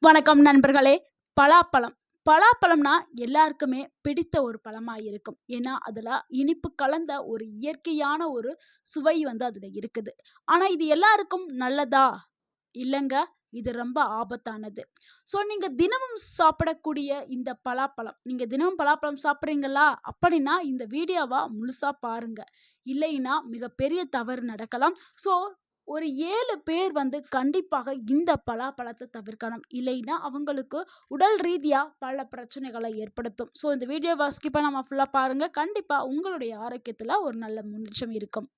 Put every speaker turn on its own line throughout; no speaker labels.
வணக்கம் நண்பர்களே. பலாப்பழம் பலாப்பழம்னா எல்லாருக்குமே பிடித்த ஒரு பழமா இருக்கும். ஏன்னா அதுல இனிப்பு கலந்த ஒரு இயற்கையான ஒரு சுவை அதுல இருக்குது. ஆனா இது எல்லாருக்கும் நல்லதா? இல்லங்க. இது ரொம்ப ஆபத்தானது. ஸோ நீங்க தினமும் சாப்பிடக்கூடிய இந்த பலாப்பழம், நீங்க தினமும் பலாப்பழம் சாப்பிட்றீங்களா? அப்படின்னா இந்த வீடியோவ முழுசா பாருங்க. இல்லைன்னா மிகப்பெரிய தவறு நடக்கலாம். ஸோ ஒரு 7 பேர் கண்டிப்பாக இந்த பலாப்பழத்த தவிர்க்கணும். இல்லைன்னா அவங்களுக்கு உடல் ரீதியா பல பிரச்சனைகள ஏற்படுத்தும். ஸோ இந்த வீடியோவ ஸ்கிப் பண்ணாம ஃபுல்லா பாருங்க. கண்டிப்பா உங்களுடைய ஆரோக்கியத்துல ஒரு நல்ல முன்னேற்றம் இருக்கும்.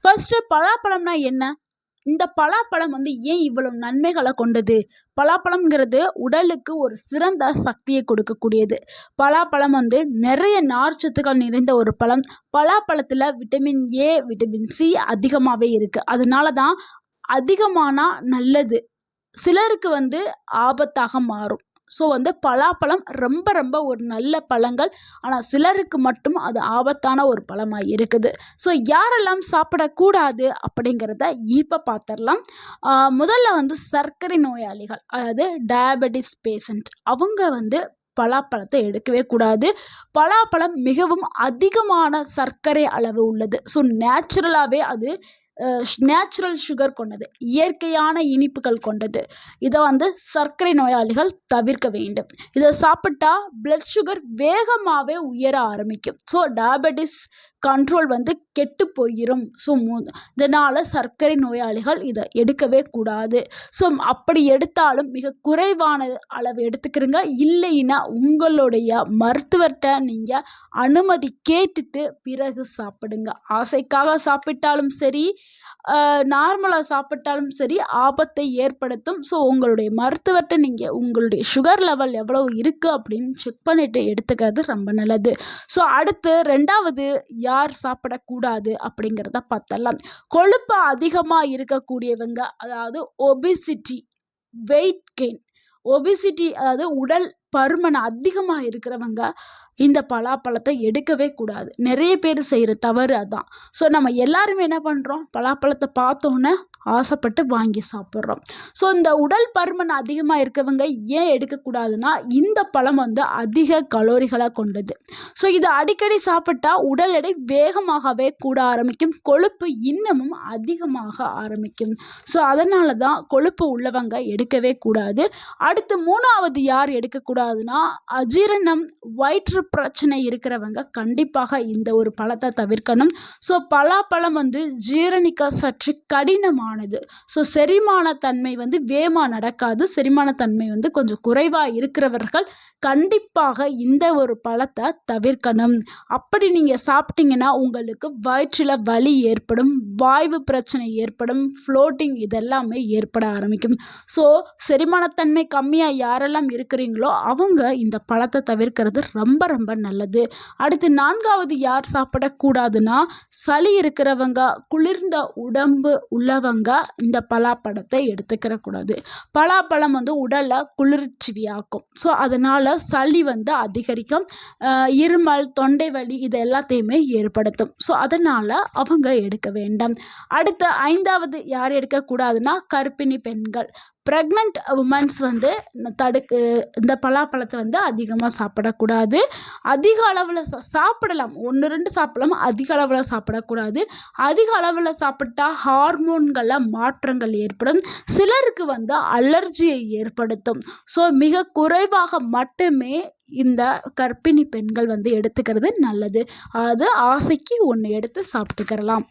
ஃபர்ஸ்ட்டு பலாப்பழம்னா என்ன? இந்த பலாப்பழம் ஏன் இவ்வளவு நன்மைகள கொண்டது? பலாப்பழம்ங்கிறது உடலுக்கு ஒரு சிறந்த சக்தியை கொடுக்கக்கூடியது. பலாப்பழம் நிறைய நார்ச்சத்துக்கள் நிறைந்த ஒரு பழம். பலாப்பழத்துல விட்டமின் ஏ, விட்டமின் சி அதிகமாவே இருக்கு. அதனால தான் அதிகமானா நல்லது. சிலருக்கு ஆபத்தாக மாறும். ஸோ பலாப்பழம் ரொம்ப ரொம்ப ஒரு நல்ல பழங்கள். ஆனால் சிலருக்கு மட்டும் அது ஆபத்தான ஒரு பழமாக இருக்குது. ஸோ யாரெல்லாம் சாப்பிடக்கூடாது அப்படிங்கிறத இப்போ பார்த்துடலாம். முதல்ல சர்க்கரை நோயாளிகள், அதாவது டயபெட்டிஸ் பேஷண்ட், அவங்க பலாப்பழத்தை எடுக்கவே கூடாது. பலாப்பழம் மிகவும் அதிகமான சர்க்கரை அளவு உள்ளது. ஸோ நேச்சுரலாகவே அது நேச்சுரல் சுகர் கொண்டது, இயற்கையான இனிப்புகள் கொண்டது. இதை சர்க்கரை நோயாளிகள் தவிர்க்க வேண்டும். இதை சாப்பிட்டா பிளட் சுகர் வேகமாகவே உயர ஆரம்பிக்கும். ஸோ டயபெட்டிஸ் கண்ட்ரோல் கெட்டு போயிடும். ஸோ இதனால் சர்க்கரை நோயாளிகள் இதை எடுக்கவே கூடாது. ஸோ அப்படி எடுத்தாலும் மிக குறைவான அளவு எடுத்துக்கிறங்க. இல்லைன்னா உங்களுடைய மருத்துவர்கிட்ட நீங்கள் அனுமதி கேட்டுட்டு பிறகு சாப்பிடுங்க. ஆசைக்காக சாப்பிட்டாலும் சரி, நார்மலாக சாப்பிட்டாலும் சரி ஆபத்தை ஏற்படுத்தும். ஸோ உங்களுடைய மருத்துவர்கிட்ட நீங்கள் உங்களுடைய சுகர் லெவல் எவ்வளவு இருக்குது அப்படின்னு செக் பண்ணிவிட்டு எடுத்துக்கிறது ரொம்ப நல்லது. ஸோ அடுத்து 2வது யார் சாப்பிடக்கூடாது அப்படிங்கிறத பார்த்தலாம். கொழுப்பு அதிகமாக இருக்கக்கூடியவங்க, அதாவது ஒபிசிட்டி, வெயிட் கெயின், ஒபிசிட்டி அதாவது உடல் பருமன் அதிகமாக இருக்கிறவங்க இந்த பலாப்பழத்தை எடுக்கவே கூடாது. நிறைய பேர் செய்கிற தவறு அதான். ஸோ நம்ம எல்லாருமே என்ன பண்ணுறோம், பலாப்பழத்தை பார்த்தோன்னே ஆசைப்பட்டு வாங்கி சாப்பிட்றோம். ஸோ இந்த உடல் பருமன் அதிகமாக இருக்கவங்க ஏன் எடுக்கக்கூடாதுன்னா, இந்த பழம் அதிக கலோரிகளை கொண்டது. ஸோ இதை அடிக்கடி சாப்பிட்டா உடல் எடை வேகமாகவே கூட ஆரம்பிக்கும், கொழுப்பு இன்னமும் அதிகமாக ஆரம்பிக்கும். ஸோ அதனால தான் கொழுப்பு உள்ளவங்க எடுக்கவே கூடாது. அடுத்து 3வது யார் எடுக்கக்கூடாதுன்னா, அஜீரணம், வயிற்று பிரச்சனை இருக்கிறவங்க கண்டிப்பாக இந்த ஒரு பழத்தை தவிர்க்கணும். ஸோ பலாப்பழம் ஜீரணிக்க சற்று கடினமானது. ஸோ செரிமான தன்மை வேகமாக நடக்காது. செரிமான தன்மை கொஞ்சம் குறைவாக இருக்கிறவர்கள் கண்டிப்பாக இந்த ஒரு பழத்தை தவிர்க்கணும். அப்படி நீங்கள் சாப்பிட்டீங்கன்னா உங்களுக்கு வயிற்றில் வலி ஏற்படும், வாய்வு பிரச்சனை ஏற்படும், ஃப்ளோட்டிங் இதெல்லாமே ஏற்பட ஆரம்பிக்கும். ஸோ செரிமானத்தன்மை கம்மியாக யாரெல்லாம் இருக்கிறீங்களோ அவங்க இந்த பழத்தை தவிர்க்கிறது ரொம்ப ரொம்ப நல்லது. அடுத்து 4வது யார் சாப்பிடக்கூடாதுன்னா, சளி இருக்கிறவங்க, குளிர்ந்த உடம்பு உள்ளவங்க இந்த பலாப்பழத்தை எடுத்துக்கிற கூடாது. பலாப்பழம் உடலை குளிர்ச்சியாக்கும். ஸோ அதனால் சளி அதிகரிக்கும், இருமல், தொண்டை வலி இது எல்லாத்தையுமே ஏற்படுத்தும். ஸோ அதனால் அவங்க எடுக்க வேண்டாம். அடுத்து 5வது யார் எடுக்கக்கூடாதுன்னா, கர்ப்பிணி பெண்கள், ப்ரெக்னென்ட் உமன்ஸ் இந்த பலாப்பழத்தை அதிகமாக சாப்பிடக்கூடாது. அதிக அளவில் சாப்பிடலாம், 1, 2 சாப்பிடலாம், அதிக அளவில் சாப்பிடக்கூடாது. அதிக அளவில் சாப்பிட்டா ஹார்மோன்களில் மாற்றங்கள் ஏற்படும், சிலருக்கு அலர்ஜியை ஏற்படுத்தும். ஸோ மிக குறைவாக மட்டுமே இந்த கர்ப்பிணி பெண்கள் எடுத்துக்கிறது நல்லது. அது ஆசைக்கு 1 எடுத்து சாப்பிட்டுக்கிறலாம்.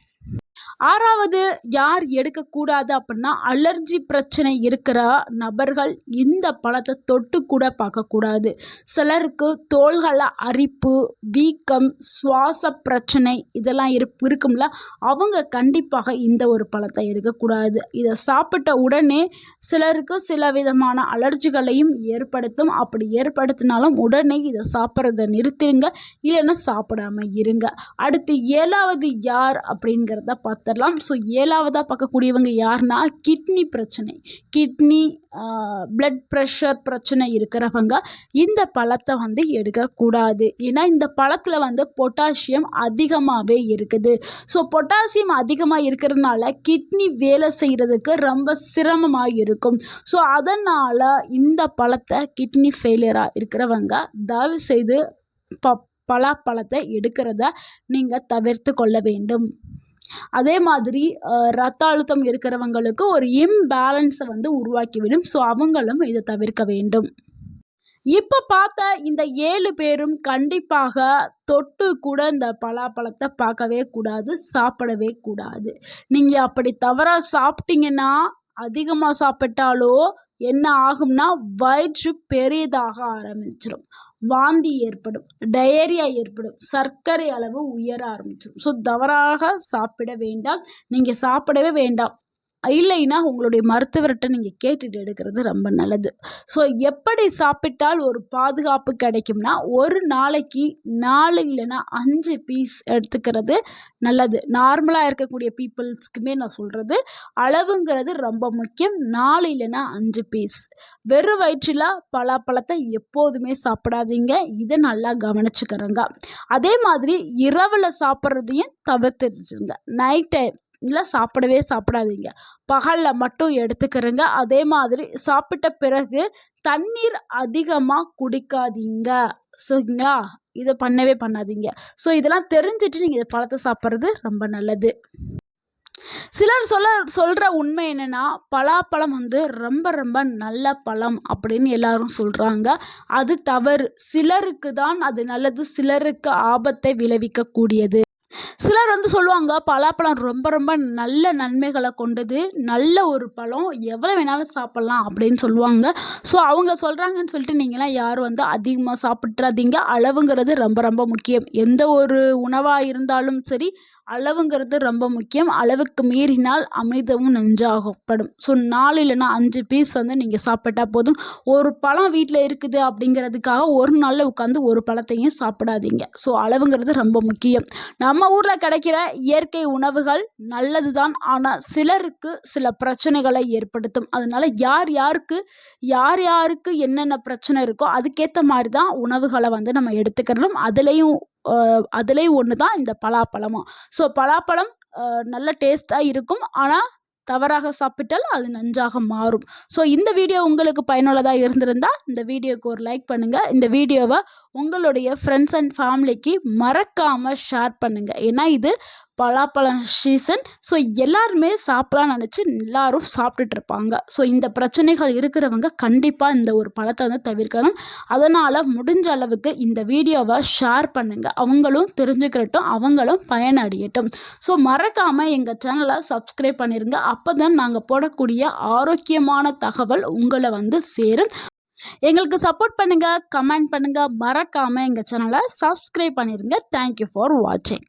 6வது யார் எடுக்கக்கூடாது அப்படின்னா, அலர்ஜி பிரச்சனை இருக்கிற நபர்கள் இந்த பழத்தை தொட்டு கூட பார்க்கக்கூடாது. சிலருக்கு தோள்கள அரிப்பு, வீக்கம், சுவாச பிரச்சனை இதெல்லாம் இருக்கும்ல, அவங்க கண்டிப்பாக இந்த ஒரு பழத்தை எடுக்கக்கூடாது. இதை சாப்பிட்ட உடனே சிலருக்கு சில விதமான அலர்ஜிகளையும் ஏற்படுத்தும். அப்படி ஏற்படுத்தினாலும் உடனே இதை சாப்பிட்றத நிறுத்திடுங்க, இல்லைன்னா சாப்பிடாம இருங்க. அடுத்து 7வது யார் அப்படிங்கிறத பார்த்துடலாம். ஸோ 7வதா பார்க்கக்கூடியவங்க யாருன்னா கிட்னி பிரச்சனை, கிட்னி பிளட் ப்ரெஷர் பிரச்சனை இருக்கிறவங்க இந்த பழத்தை வந்து எடுக்கக்கூடாது. ஏன்னா இந்த பழத்தில் வந்து பொட்டாசியம் அதிகமாகவே இருக்குது. ஸோ பொட்டாசியம் அதிகமாக இருக்கிறதுனால கிட்னி வேலை செய்கிறதுக்கு ரொம்ப சிரமமாக இருக்கும். ஸோ அதனால் இந்த பழத்தை கிட்னி ஃபெயிலியராக இருக்கிறவங்க தயவு செய்து பலாப்பழத்தை எடுக்கிறத நீங்கள் தவிர்த்து கொள்ள வேண்டும். அதே மாதிரி ரத்த அழுத்தம் இருக்கிறவங்களுக்கு ஒரு இம்பேலன்ஸை வந்து உருவாக்கிவிடும். ஸோ அவங்களும் இதை தவிர்க்க வேண்டும். இப்போ பார்த்த இந்த 7 பேரும் கண்டிப்பாக தொட்டு கூட இந்த பலாப்பழத்தை பார்க்கவே கூடாது, சாப்பிடவே கூடாது. நீங்கள் அப்படி தவறாக சாப்பிட்டீங்கன்னா அதிகமாக சாப்பிட்டாலோ என்ன ஆகும்னா வயிற்று பெரியதாக ஆரம்பிச்சிடும், வாந்தி ஏற்படும், டயரியா ஏற்படும், சர்க்கரை அளவு உயர ஆரம்பிச்சிடும். ஸோ தவறாக சாப்பிட வேண்டாம், நீங்கள் சாப்பிடவே வேண்டாம். இல்லைன்னா உங்களுடைய மருத்துவர்கிட்ட நீங்கள் கேட்டுட்டு எடுக்கிறது ரொம்ப நல்லது. ஸோ எப்படி சாப்பிட்டால் ஒரு பாதுகாப்பு கிடைக்கும்னா ஒரு நாளைக்கு 4 இல்லைன்னா 5 பீஸ் எடுத்துக்கிறது நல்லது. நார்மலாக இருக்கக்கூடிய பீப்புள்ஸ்க்குமே நான் சொல்கிறது அளவுங்கிறது ரொம்ப முக்கியம். 4 இல்லைன்னா 5 பீஸ். வெறும் வயிற்றில் பலாப்பழத்தை எப்போதுமே சாப்பிடாதீங்க. இதை நல்லா கவனிச்சுக்கிறங்க. அதே மாதிரி இரவில் சாப்பிட்றதையும் தவிர்த்துருச்சுங்க. நைட் டைம் இல்லை சாப்பிடவே சாப்பிடாதீங்க, பகலில் மட்டும் எடுத்துக்கிறங்க. அதே மாதிரி சாப்பிட்ட பிறகு தண்ணீர் அதிகமாக குடிக்காதீங்க. சரிங்களா? இதை பண்ணவே பண்ணாதீங்க. ஸோ இதெல்லாம் தெரிஞ்சுட்டு நீங்கள் இதை பழத்தை சாப்பிட்றது ரொம்ப நல்லது. சிலர் சொல்கிற உண்மை என்னென்னா பலாப்பழம் வந்து ரொம்ப ரொம்ப நல்ல பழம் அப்படின்னு எல்லாரும் சொல்கிறாங்க. அது தவறு. சிலருக்கு தான் அது நல்லது, சிலருக்கு ஆபத்தை விளைவிக்கக்கூடியது. சிலர் வந்து சொல்லுவாங்க பலாப்பழம் ரொம்ப ரொம்ப நல்ல நன்மைகளை கொண்டது, நல்ல ஒரு பழம், எவ்வளோ வேணாலும் சாப்பிட்லாம் அப்படின்னு சொல்லுவாங்க. ஸோ அவங்க சொல்கிறாங்கன்னு சொல்லிட்டு நீங்களாம் யாரும் வந்து அதிகமாக சாப்பிட்றாதீங்க. அளவுங்கிறது ரொம்ப ரொம்ப முக்கியம். எந்த ஒரு உணவாக இருந்தாலும் சரி அளவுங்கிறது ரொம்ப முக்கியம். அளவுக்கு மீறினால் அமிர்தமும் நஞ்சாகப்படும். ஸோ 4 இல்லைன்னா 5 பீஸ் வந்து நீங்கள் சாப்பிட்டா போதும். ஒரு பழம் வீட்டில் இருக்குது அப்படிங்கிறதுக்காக ஒரு நாளில் உட்காந்து ஒரு பழத்தையும் சாப்பிடாதீங்க. ஸோ அளவுங்கிறது ரொம்ப முக்கியம். நம்ம ஊரில் கிடைக்கிற இயற்கை உணவுகள் நல்லது தான், ஆனால் சிலருக்கு சில பிரச்சனைகளை ஏற்படுத்தும். அதனால யார் யாருக்கு என்னென்ன பிரச்சனை இருக்கோ அதுக்கேற்ற மாதிரி தான் உணவுகளை வந்து நம்ம எடுத்துக்கிறோம். அதுலேயும் ஒன்று தான் இந்த பலாப்பழமும். ஸோ பலாப்பழம் நல்ல டேஸ்ட்டாக இருக்கும், ஆனால் தவறாக சாப்பிட்டால் அது நஞ்சாக மாறும். ஸோ இந்த வீடியோ உங்களுக்கு பயனுள்ளதாக இருந்திருந்தால் இந்த வீடியோவுக்கு ஒரு லைக் பண்ணுங்கள். இந்த வீடியோவை உங்களுடைய ஃப்ரெண்ட்ஸ் அண்ட் ஃபேமிலிக்கு மறக்காமல் ஷேர் பண்ணுங்கள். ஏன்னா இது பலாப்பழம் சீசன். ஸோ எல்லாருமே சாப்பிடலாம்னு நினச்சி எல்லாரும் சாப்பிட்டுட்ருப்பாங்க. ஸோ இந்த பிரச்சனைகள் இருக்கிறவங்க கண்டிப்பாக இந்த ஒரு பழத்தை வந்து தவிர்க்கணும். அதனால் முடிஞ்ச அளவுக்கு இந்த வீடியோவை ஷேர் பண்ணுங்கள். அவங்களும் தெரிஞ்சுக்கிறட்டும், அவங்களும் பயனடையட்டும். ஸோ மறக்காமல் எங்கள் சேனலை சப்ஸ்கிரைப் பண்ணிடுங்க. அப்போ தான் நாங்கள் போடக்கூடிய ஆரோக்கியமான தகவல் உங்களை வந்து சேரும். எங்களுக்கு சப்போர்ட் பண்ணுங்கள், கமெண்ட் பண்ணுங்கள், மறக்காமல் எங்கள் சேனலை சப்ஸ்கிரைப் பண்ணிடுங்க. தேங்க்யூ ஃபார் வாட்சிங்.